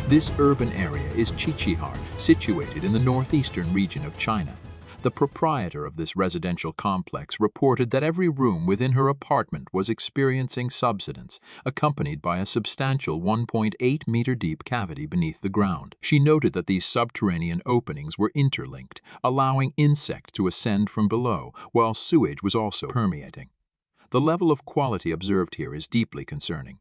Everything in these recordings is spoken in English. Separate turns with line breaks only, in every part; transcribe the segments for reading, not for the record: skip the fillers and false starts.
This urban area is Chichihar, situated in the northeastern region of China. The proprietor of this residential complex reported that every room within her apartment was experiencing subsidence, accompanied by a substantial 1.8-meter deep cavity beneath the ground. She noted that these subterranean openings were interlinked, allowing insects to ascend from below, while sewage was also permeating. The level of quality observed here is deeply concerning.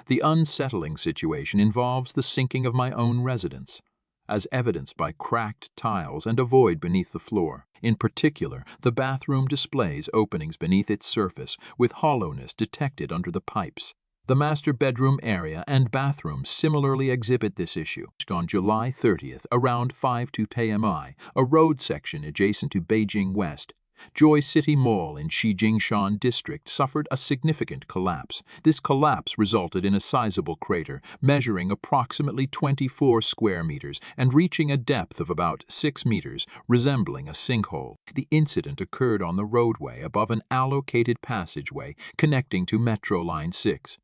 The unsettling situation involves the sinking of my own residence, as evidenced by cracked tiles and a void beneath the floor. In particular, the bathroom displays openings beneath its surface, with hollowness detected under the pipes. The master bedroom area and bathroom similarly exhibit this issue. On July 30th, around 5:02 p.m., a road section adjacent to Beijing West, Joy City Mall in Chichihar district suffered a significant collapse. This collapse resulted in a sizable crater, measuring approximately 24 square meters and reaching a depth of about 6 meters, resembling a sinkhole. The incident occurred on the roadway above an allocated passageway connecting to Metro Line 6.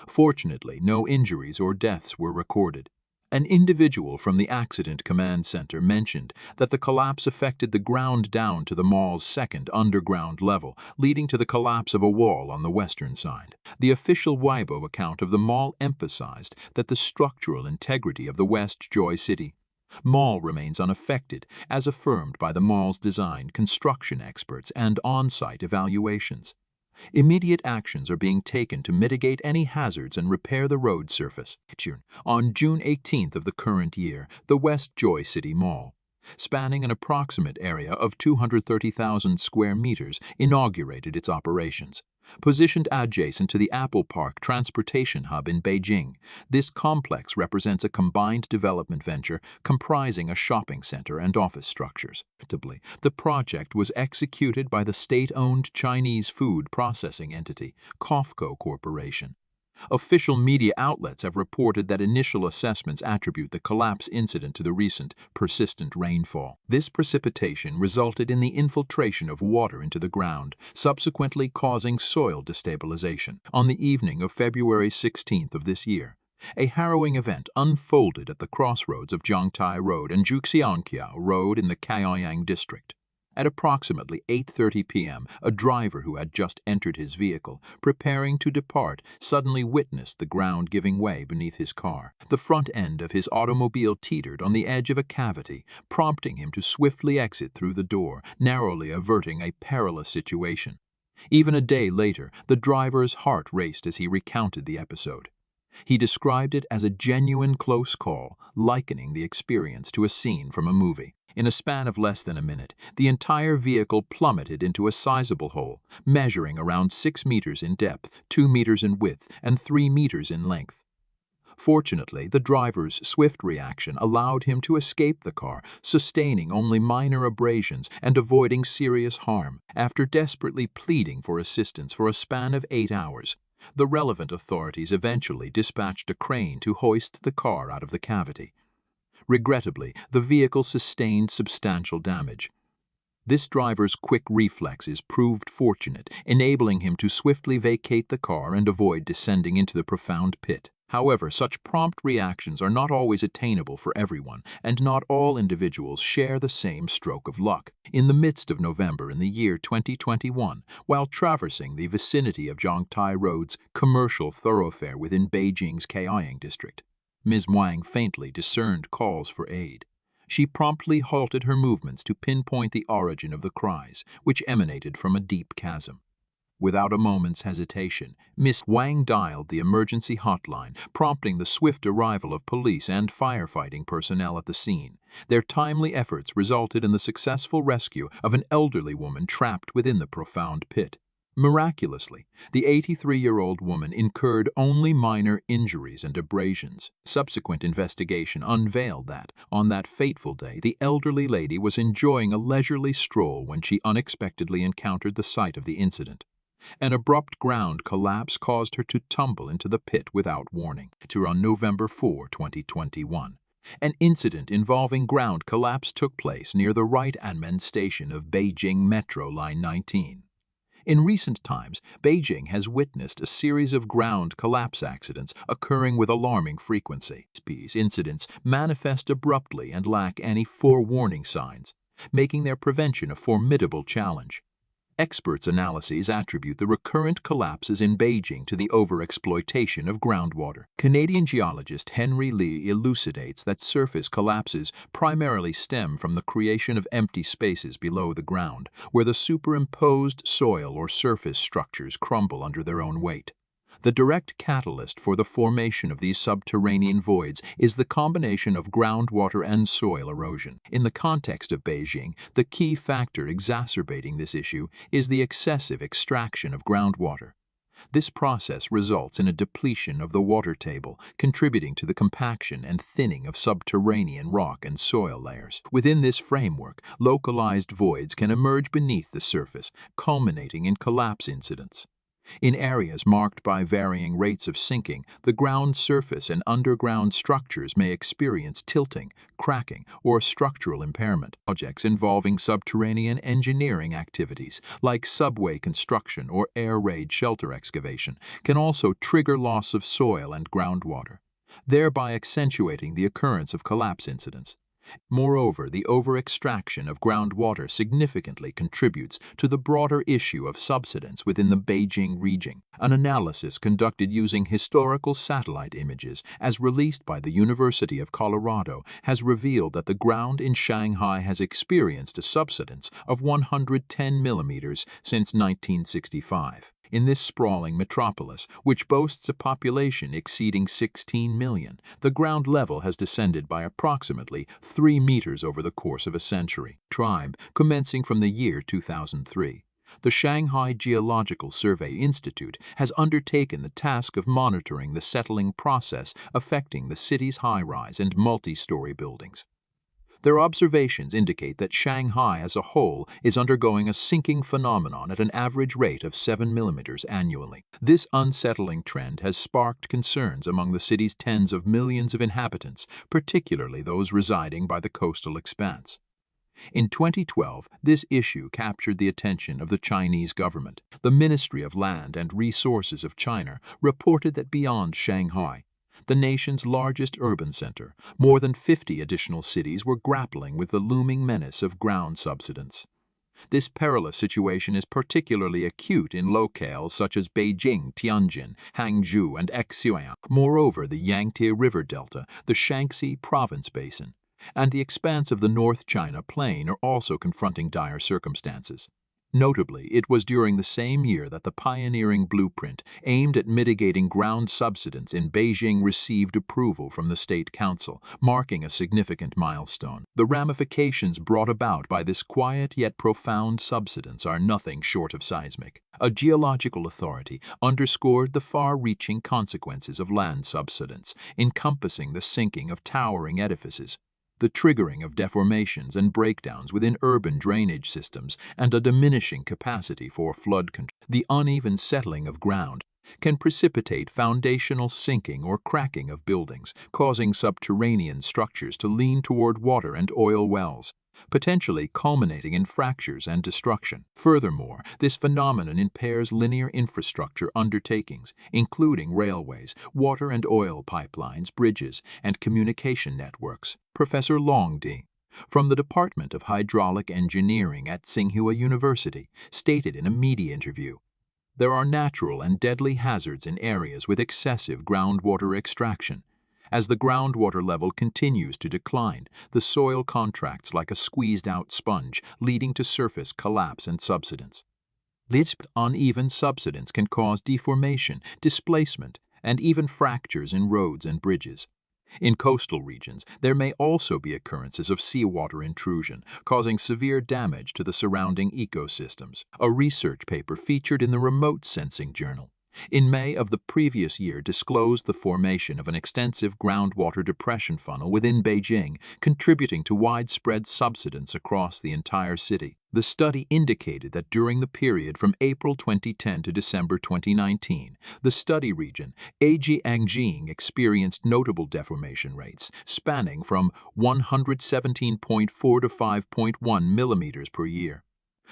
Fortunately, no injuries or deaths were recorded. An individual from the Accident Command Center mentioned that the collapse affected the ground down to the mall's second underground level, leading to the collapse of a wall on the western side. The official Weibo account of the mall emphasized that the structural integrity of the West Joy City Mall remains unaffected, as affirmed by the mall's design, construction experts, and on-site evaluations. Immediate actions are being taken to mitigate any hazards and repair the road surface. On June 18th of the current year, the West Joy City Mall, spanning an approximate area of 230,000 square meters, inaugurated its operations. Positioned adjacent to the Apple Park transportation hub in Beijing, this complex represents a combined development venture comprising a shopping center and office structures. The project was executed by the state-owned Chinese food processing entity, COFCO Corporation. Official media outlets have reported that initial assessments attribute the collapse incident to the recent, persistent rainfall. This precipitation resulted in the infiltration of water into the ground, subsequently causing soil destabilization. On the evening of February 16th of this year, a harrowing event unfolded at the crossroads of Zhangtai Road and Juxianqiao Road in the Chaoyang district. At approximately 8:30 p.m., a driver who had just entered his vehicle, preparing to depart, suddenly witnessed the ground giving way beneath his car. The front end of his automobile teetered on the edge of a cavity, prompting him to swiftly exit through the door, narrowly averting a perilous situation. Even a day later, the driver's heart raced as he recounted the episode. He described it as a genuine close call, likening the experience to a scene from a movie. In a span of less than a minute, the entire vehicle plummeted into a sizable hole, measuring around 6 meters in depth, 2 meters in width, and 3 meters in length. Fortunately, the driver's swift reaction allowed him to escape the car, sustaining only minor abrasions and avoiding serious harm. After desperately pleading for assistance for a span of 8 hours, the relevant authorities eventually dispatched a crane to hoist the car out of the cavity. Regrettably, the vehicle sustained substantial damage. This driver's quick reflexes proved fortunate, enabling him to swiftly vacate the car and avoid descending into the profound pit. However, such prompt reactions are not always attainable for everyone, and not all individuals share the same stroke of luck. In the midst of November in the year 2021, while traversing the vicinity of Zhangtai Road's commercial thoroughfare within Beijing's Chaoyang district, Ms. Wang faintly discerned calls for aid. She promptly halted her movements to pinpoint the origin of the cries, which emanated from a deep chasm. Without a moment's hesitation, Ms. Wang dialed the emergency hotline, prompting the swift arrival of police and firefighting personnel at the scene. Their timely efforts resulted in the successful rescue of an elderly woman trapped within the profound pit. Miraculously, the 83-year-old woman incurred only minor injuries and abrasions. Subsequent investigation unveiled that, on that fateful day, the elderly lady was enjoying a leisurely stroll when she unexpectedly encountered the site of the incident. An abrupt ground collapse caused her to tumble into the pit without warning. On November 4, 2021, an incident involving ground collapse took place near the right Anmen station of Beijing Metro Line 19. In recent times, Beijing has witnessed a series of ground collapse accidents occurring with alarming frequency. These incidents manifest abruptly and lack any forewarning signs, making their prevention a formidable challenge. Experts' analyses attribute the recurrent collapses in Beijing to the overexploitation of groundwater. Canadian geologist Henry Lee elucidates that surface collapses primarily stem from the creation of empty spaces below the ground, where the superimposed soil or surface structures crumble under their own weight. The direct catalyst for the formation of these subterranean voids is the combination of groundwater and soil erosion. In the context of Beijing, the key factor exacerbating this issue is the excessive extraction of groundwater. This process results in a depletion of the water table, contributing to the compaction and thinning of subterranean rock and soil layers. Within this framework, localized voids can emerge beneath the surface, culminating in collapse incidents. In areas marked by varying rates of sinking, the ground surface and underground structures may experience tilting, cracking, or structural impairment. Projects involving subterranean engineering activities, like subway construction or air raid shelter excavation, can also trigger loss of soil and groundwater, thereby accentuating the occurrence of collapse incidents. Moreover, the over-extraction of groundwater significantly contributes to the broader issue of subsidence within the Beijing region. An analysis conducted using historical satellite images, as released by the University of Colorado, has revealed that the ground in Shanghai has experienced a subsidence of 110 millimeters since 1965. In this sprawling metropolis, which boasts a population exceeding 16 million, the ground level has descended by approximately 3 meters over the course of a century. Commencing from the year 2003. The Shanghai Geological Survey Institute has undertaken the task of monitoring the settling process affecting the city's high-rise and multi-story buildings. Their observations indicate that Shanghai as a whole is undergoing a sinking phenomenon at an average rate of 7 millimeters annually. This unsettling trend has sparked concerns among the city's tens of millions of inhabitants, particularly those residing by the coastal expanse. In 2012, this issue captured the attention of the Chinese government. The Ministry of Land and Resources of China reported that beyond Shanghai, the nation's largest urban center, more than 50 additional cities were grappling with the looming menace of ground subsidence. This perilous situation is particularly acute in locales such as Beijing, Tianjin, Hangzhou, and Xinjiang. Moreover, the Yangtze River Delta, the Shaanxi Province Basin, and the expanse of the North China Plain are also confronting dire circumstances. Notably, it was during the same year that the pioneering blueprint aimed at mitigating ground subsidence in Beijing received approval from the State Council, marking a significant milestone. The ramifications brought about by this quiet yet profound subsidence are nothing short of seismic. A geological authority underscored the far-reaching consequences of land subsidence, encompassing the sinking of towering edifices, the triggering of deformations and breakdowns within urban drainage systems, and a diminishing capacity for flood control. The uneven settling of ground can precipitate foundational sinking or cracking of buildings, causing subterranean structures to lean toward water and oil wells, potentially culminating in fractures and destruction. Furthermore, this phenomenon impairs linear infrastructure undertakings, including railways, water and oil pipelines, bridges, and communication networks. Professor Long D. from the Department of Hydraulic Engineering at Tsinghua University stated in a media interview, "There are natural and deadly hazards in areas with excessive groundwater extraction. As the groundwater level continues to decline, the soil contracts like a squeezed-out sponge, leading to surface collapse and subsidence. This uneven subsidence can cause deformation, displacement, and even fractures in roads and bridges. In coastal regions, there may also be occurrences of seawater intrusion, causing severe damage to the surrounding ecosystems." A research paper featured in the Remote Sensing Journal in May of the previous year disclosed the formation of an extensive groundwater depression funnel within Beijing, contributing to widespread subsidence across the entire city. The study indicated that during the period from April 2010 to December 2019, the study region, Zhejiang, experienced notable deformation rates, spanning from 117.4 to 5.1 millimeters per year.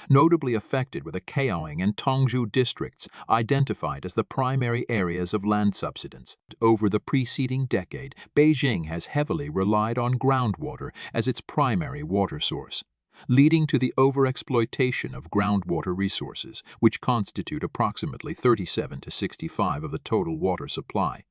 Notably affected were the Harrowing and Tongzhou districts, identified as the primary areas of land subsidence. Over the preceding decade, Beijing has heavily relied on groundwater as its primary water source, leading to the overexploitation of groundwater resources, which constitute approximately 37 to 65% of the total water supply.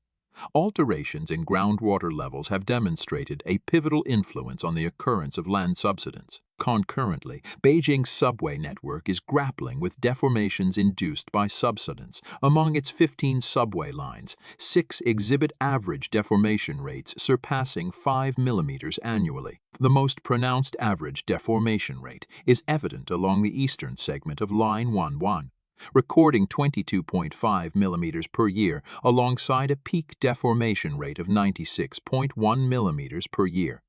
Alterations in groundwater levels have demonstrated a pivotal influence on the occurrence of land subsidence. Concurrently, Beijing's subway network is grappling with deformations induced by subsidence. Among its 15 subway lines, 6 exhibit average deformation rates surpassing 5 millimeters annually. The most pronounced average deformation rate is evident along the eastern segment of Line 11. Recording 22.5 millimeters per year alongside a peak deformation rate of 96.1 millimeters per year.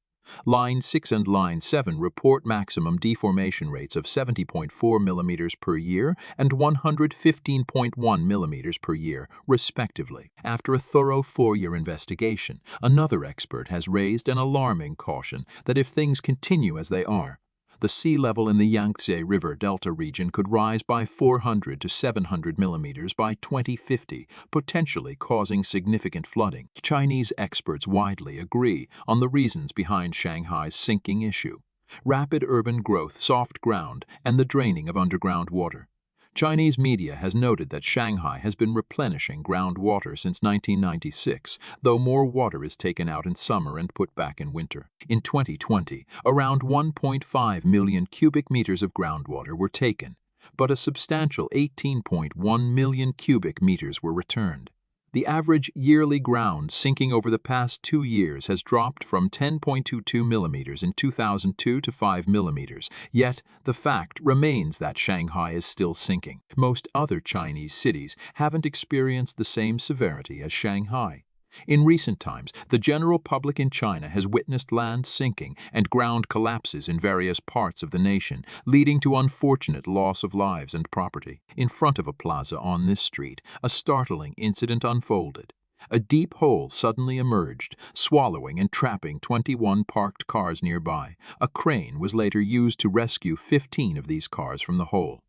Line 6 and Line 7 report maximum deformation rates of 70.4 millimeters per year and 115.1 millimeters per year, respectively. After a thorough 4-year investigation, another expert has raised an alarming caution that if things continue as they are, the sea level in the Yangtze River Delta region could rise by 400 to 700 millimeters by 2050, potentially causing significant flooding. Chinese experts widely agree on the reasons behind Shanghai's sinking issue: rapid urban growth, soft ground, and the draining of underground water. Chinese media has noted that Shanghai has been replenishing groundwater since 1996, though more water is taken out in summer and put back in winter. In 2020, around 1.5 million cubic meters of groundwater were taken, but a substantial 18.1 million cubic meters were returned. The average yearly ground sinking over the past 2 years has dropped from 10.22 millimeters in 2002 to 5 millimeters, yet the fact remains that Shanghai is still sinking. Most other Chinese cities haven't experienced the same severity as Shanghai. In recent times, the general public in China has witnessed land sinking and ground collapses in various parts of the nation, leading to unfortunate loss of lives and property. In front of a plaza on this street, a startling incident unfolded. A deep hole suddenly emerged, swallowing and trapping 21 parked cars nearby. A crane was later used to rescue 15 of these cars from the hole.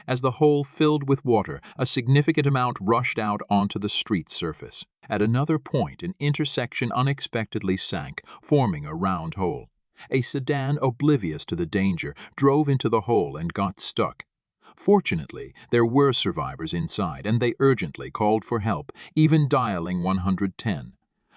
As the hole filled with water, a significant amount rushed out onto the street's surface. At another point, an intersection unexpectedly sank, forming a round hole. A sedan, oblivious to the danger, drove into the hole and got stuck. Fortunately, there were survivors inside, and they urgently called for help, even dialing 110.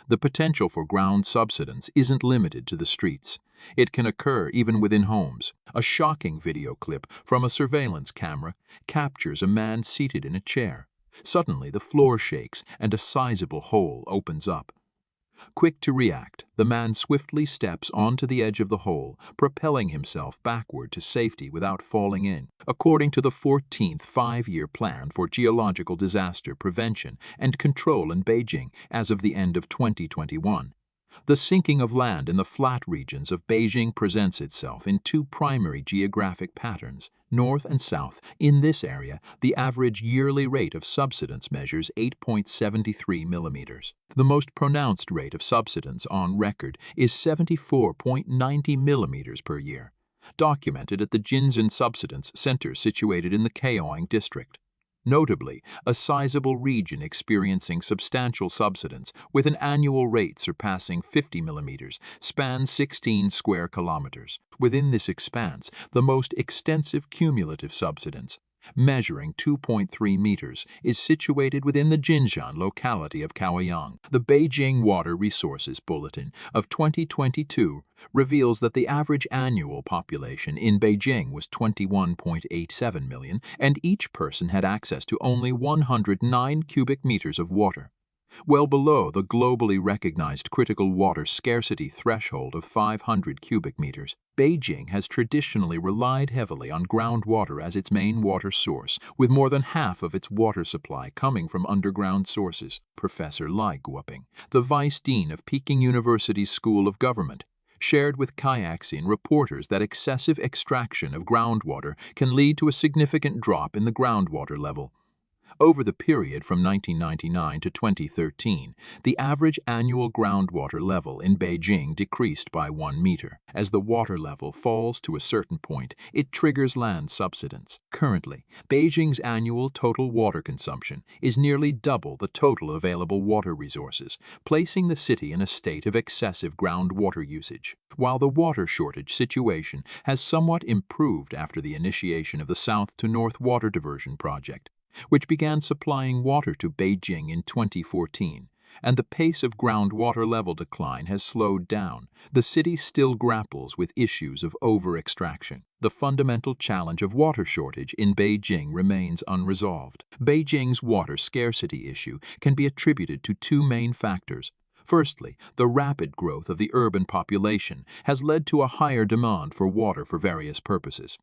The potential for ground subsidence isn't limited to the streets. It can occur even within homes. A shocking video clip from a surveillance camera captures a man seated in a chair. Suddenly, the floor shakes and a sizable hole opens up. Quick to react, the man swiftly steps onto the edge of the hole, propelling himself backward to safety without falling in. According to the 14th Five-Year Plan for Geological Disaster Prevention and Control in Beijing as of the end of 2021, the sinking of land in the flat regions of Beijing presents itself in 2 primary geographic patterns, north and south. In this area, the average yearly rate of subsidence measures 8.73 millimeters. The most pronounced rate of subsidence on record is 74.90 millimeters per year, documented at the Jinzhen Subsidence Center situated in the Harrowing district. Notably, a sizable region experiencing substantial subsidence, with an annual rate surpassing 50 millimeters, spans 16 square kilometers. Within this expanse, the most extensive cumulative subsidence, measuring 2.3 meters, is situated within the Jinzhen locality of Kaoyang. The Beijing Water Resources Bulletin of 2022 reveals that the average annual population in Beijing was 21.87 million, and each person had access to only 109 cubic meters of water, well below the globally recognized critical water scarcity threshold of 500 cubic meters. Beijing has traditionally relied heavily on groundwater as its main water source, with more than half of its water supply coming from underground sources. Professor Lai Guoping, the Vice Dean of Peking University's School of Government, shared with Kayaxin reporters that excessive extraction of groundwater can lead to a significant drop in the groundwater level. Over the period from 1999 to 2013, the average annual groundwater level in Beijing decreased by 1 meter. As the water level falls to a certain point, it triggers land subsidence. Currently, Beijing's annual total water consumption is nearly double the total available water resources, placing the city in a state of excessive groundwater usage. While the water shortage situation has somewhat improved after the initiation of the South to North Water Diversion Project, which began supplying water to Beijing in 2014, and the pace of groundwater level decline has slowed down, the city still grapples with issues of over-extraction. The fundamental challenge of water shortage in Beijing remains unresolved. Beijing's water scarcity issue can be attributed to two main factors. Firstly, the rapid growth of the urban population has led to a higher demand for water for various purposes.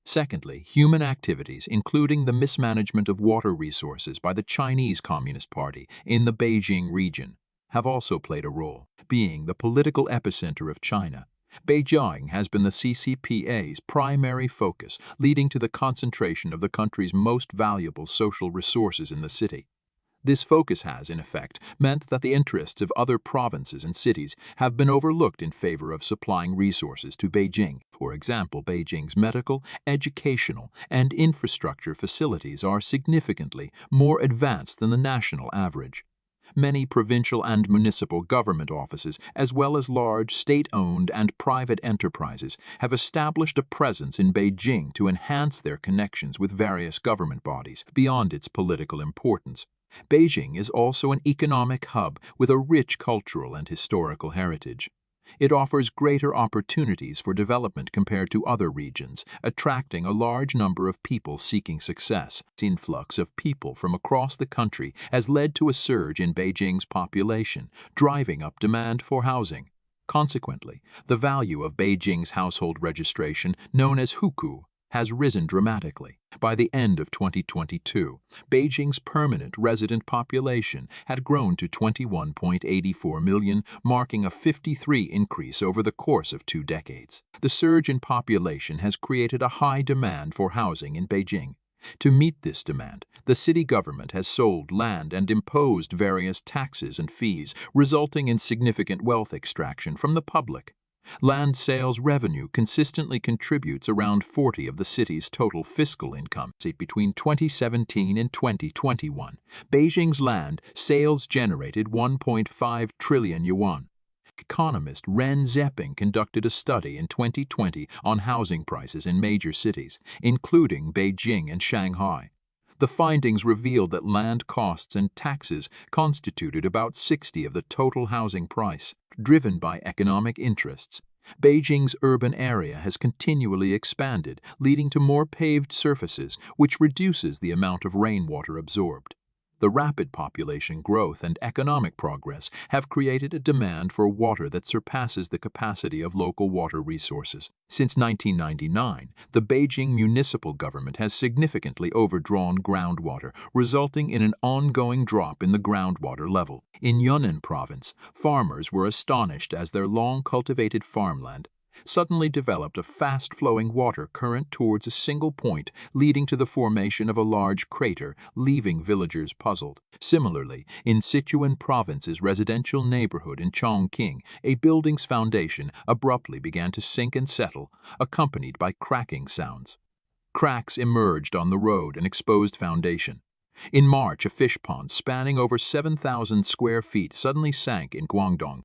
Secondly, human activities, including the mismanagement of water resources by the Chinese Communist Party in the Beijing region, have also played a role. Being the political epicenter of China, Beijing has been the CCP's primary focus, leading to the concentration of the country's most valuable social resources in the city. This focus has, in effect, meant that the interests of other provinces and cities have been overlooked in favor of supplying resources to Beijing. For example, Beijing's medical, educational, and infrastructure facilities are significantly more advanced than the national average. Many provincial and municipal government offices, as well as large state-owned and private enterprises, have established a presence in Beijing to enhance their connections with various government bodies beyond its political importance. Beijing is also an economic hub with a rich cultural and historical heritage. It offers greater opportunities for development compared to other regions, attracting a large number of people seeking success. The influx of people from across the country has led to a surge in Beijing's population, driving up demand for housing. Consequently, the value of Beijing's household registration, known as hukou, has risen dramatically. By the end of 2022, Beijing's permanent resident population had grown to 21.84 million, marking a 53% increase over the course of 2 decades. The surge in population has created a high demand for housing in Beijing. To meet this demand, the city government has sold land and imposed various taxes and fees, resulting in significant wealth extraction from the public. Land sales revenue consistently contributes around 40% of the city's total fiscal income. Between 2017 and 2021, Beijing's land sales generated 1.5 trillion yuan. Economist Ren Zeping conducted a study in 2020 on housing prices in major cities, including Beijing and Shanghai. The findings revealed that land costs and taxes constituted about 60% of the total housing price. Driven by economic interests, Beijing's urban area has continually expanded, leading to more paved surfaces, which reduces the amount of rainwater absorbed. The rapid population growth and economic progress have created a demand for water that surpasses the capacity of local water resources. Since 1999, the Beijing municipal government has significantly overdrawn groundwater, resulting in an ongoing drop in the groundwater level. In Yunnan province, farmers were astonished as their long-cultivated farmland suddenly developed a fast-flowing water current towards a single point, leading to the formation of a large crater, leaving villagers puzzled. Similarly, in Sichuan province's residential neighborhood in Chongqing, a building's foundation abruptly began to sink and settle, accompanied by cracking sounds. Cracks emerged on the road and exposed foundation. In March, a fish pond spanning over 7,000 square feet suddenly sank in Guangdong.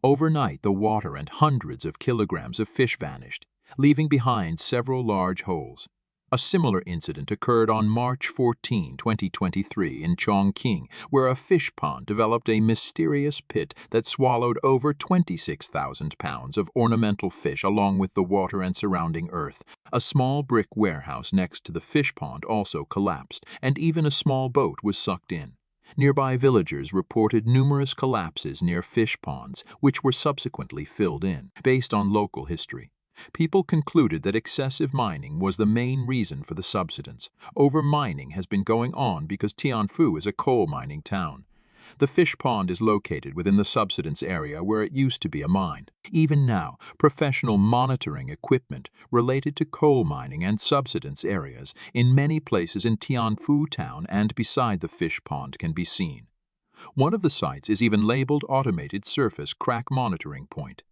Overnight, the water and hundreds of kilograms of fish vanished, leaving behind several large holes. A similar incident occurred on March 14, 2023 in Chongqing, where a fish pond developed a mysterious pit that swallowed over 26,000 pounds of ornamental fish along with the water and surrounding earth. A small brick warehouse next to the fish pond also collapsed, and even a small boat was sucked in. Nearby villagers reported numerous collapses near fish ponds, which were subsequently filled in. Based on local history, people concluded that excessive mining was the main reason for the subsidence. Over-mining has been going on because Tianfu is a coal mining town. The fish pond is located within the subsidence area where it used to be a mine. Even now, professional monitoring equipment related to coal mining and subsidence areas in many places in Tianfu town and beside the fish pond can be seen. One of the sites is even labeled Automated Surface Crack Monitoring Point.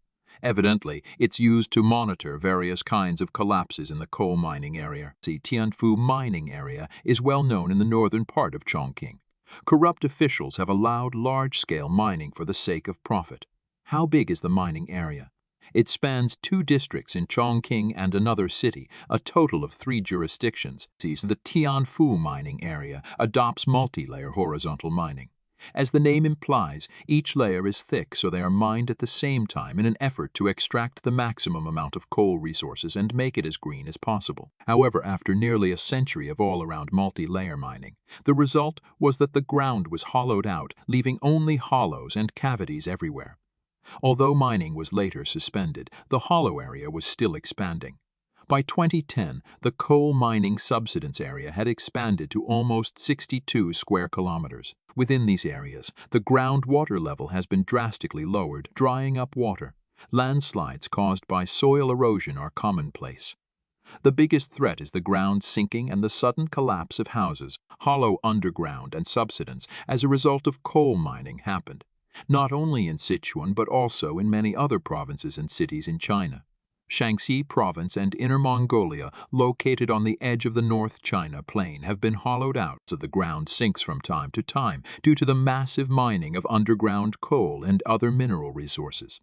Evidently, it's used to monitor various kinds of collapses in the coal mining area. The Tianfu mining area is well known in the northern part of Chongqing. Corrupt officials have allowed large-scale mining for the sake of profit. How big is the mining area? It spans 2 districts in Chongqing and another city, a total of 3 jurisdictions. The Tianfu mining area adopts multi-layer horizontal mining. As the name implies, each layer is thick so they are mined at the same time in an effort to extract the maximum amount of coal resources and make it as green as possible. However, after nearly a century of all-around multi-layer mining, the result was that the ground was hollowed out, leaving only hollows and cavities everywhere. Although mining was later suspended, the hollow area was still expanding. By 2010, the coal mining subsidence area had expanded to almost 62 square kilometers. Within these areas, the groundwater level has been drastically lowered, drying up water. Landslides caused by soil erosion are commonplace. The biggest threat is the ground sinking and the sudden collapse of houses. Hollow underground and subsidence as a result of coal mining happened, not only in Sichuan but also in many other provinces and cities in China. Shaanxi Province and Inner Mongolia, located on the edge of the North China Plain, have been hollowed out so the ground sinks from time to time due to the massive mining of underground coal and other mineral resources.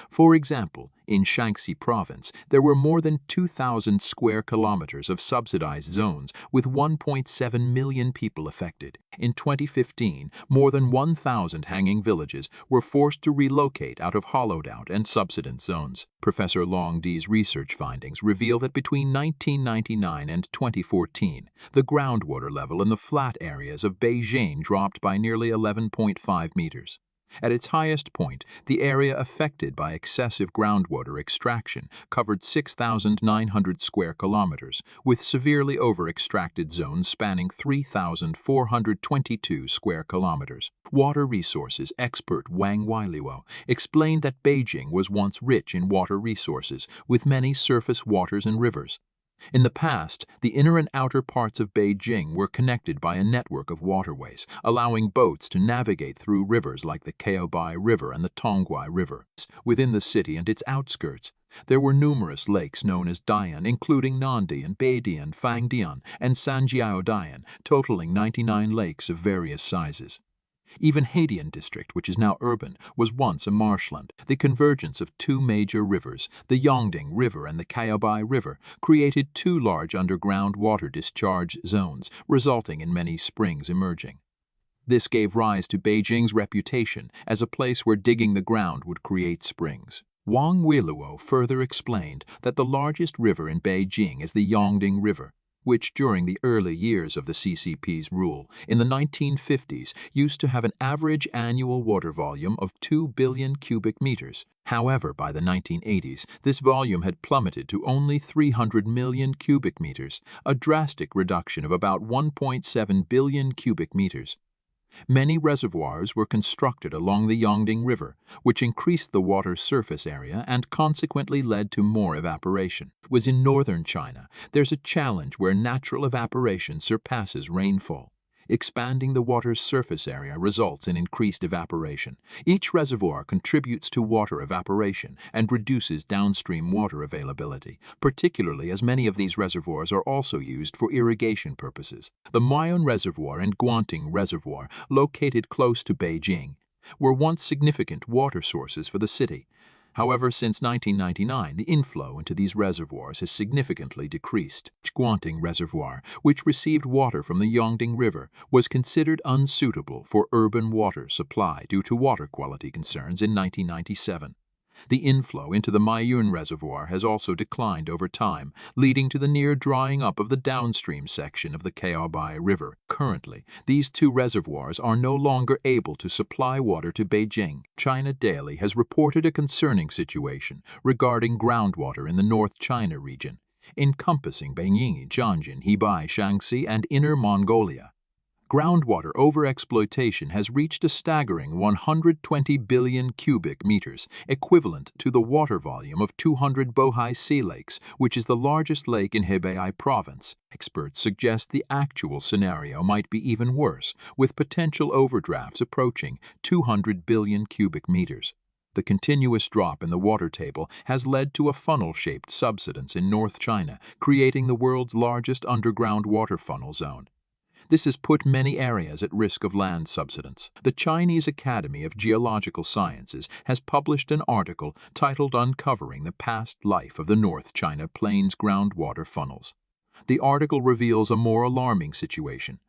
For example, in Shaanxi Province, there were more than 2,000 square kilometers of subsidized zones with 1.7 million people affected. In 2015, more than 1,000 hanging villages were forced to relocate out of hollowed-out and subsidence zones. Professor Long Di's research findings reveal that between 1999 and 2014, the groundwater level in the flat areas of Beijing dropped by nearly 11.5 meters. At its highest point, the area affected by excessive groundwater extraction covered 6,900 square kilometers, with severely over-extracted zones spanning 3,422 square kilometers. Water resources expert Wang Weiliuo explained that Beijing was once rich in water resources, with many surface waters and rivers. In the past, the inner and outer parts of Beijing were connected by a network of waterways, allowing boats to navigate through rivers like the Harrowing River and the Tongguai River. Within the city and its outskirts, there were numerous lakes known as Dian, including Nandian, Beidian, Fangdian, and Sanjiaodian, totaling 99 lakes of various sizes. Even Haidian district, which is now urban, was once a marshland. The convergence of 2 major rivers, the Yongding River and the Harrowing River, created 2 large underground water discharge zones, resulting in many springs emerging. This gave rise to Beijing's reputation as a place where digging the ground would create springs. Wang Weiliuo further explained that the largest river in Beijing is the Yongding River, which during the early years of the CCP's rule in the 1950s used to have an average annual water volume of 2 billion cubic meters. However, by the 1980s, this volume had plummeted to only 300 million cubic meters, a drastic reduction of about 1.7 billion cubic meters. Many reservoirs were constructed along the Yongding River, which increased the water's surface area and consequently led to more evaporation. Whereas in northern China, there's a challenge where natural evaporation surpasses rainfall. Expanding the water's surface area results in increased evaporation. Each reservoir contributes to water evaporation and reduces downstream water availability, particularly as many of these reservoirs are also used for irrigation purposes. The Mayon Reservoir and Guanting Reservoir, located close to Beijing, were once significant water sources for the city. However, since 1999, the inflow into these reservoirs has significantly decreased. Guanting Reservoir, which received water from the Yongding River, was considered unsuitable for urban water supply due to water quality concerns in 1997. The inflow into the Mayon Reservoir has also declined over time, leading to the near drying up of the downstream section of the Harrowing River. Currently, these 2 reservoirs are no longer able to supply water to Beijing. China Daily has reported a concerning situation regarding groundwater in the North China region, encompassing Beijing, Jiangxin, Hebei, Shaanxi, and Inner Mongolia. Groundwater overexploitation has reached a staggering 120 billion cubic meters, equivalent to the water volume of 200 Bohai Sea lakes, which is the largest lake in Hebei province. Experts suggest the actual scenario might be even worse, with potential overdrafts approaching 200 billion cubic meters. The continuous drop in the water table has led to a funnel-shaped subsidence in North China, creating the world's largest underground water funnel zone. This has put many areas at risk of land subsidence. The Chinese Academy of Geological Sciences has published an article titled Uncovering the Past Life of the North China Plains Groundwater Funnels. The article reveals a more alarming situation.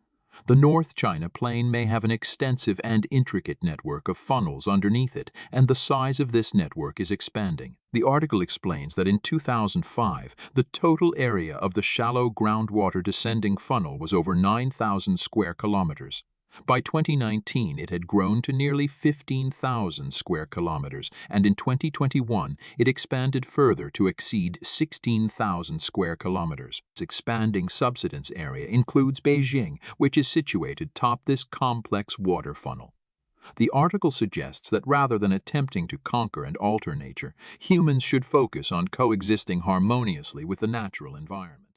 The North China Plain may have an extensive and intricate network of funnels underneath it, and the size of this network is expanding. The article explains that in 2005, the total area of the shallow groundwater descending funnel was over 9,000 square kilometers. By 2019, it had grown to nearly 15,000 square kilometers, and in 2021, it expanded further to exceed 16,000 square kilometers. Its expanding subsidence area includes Beijing, which is situated atop this complex water funnel. The article suggests that rather than attempting to conquer and alter nature, humans should focus on coexisting harmoniously with the natural environment.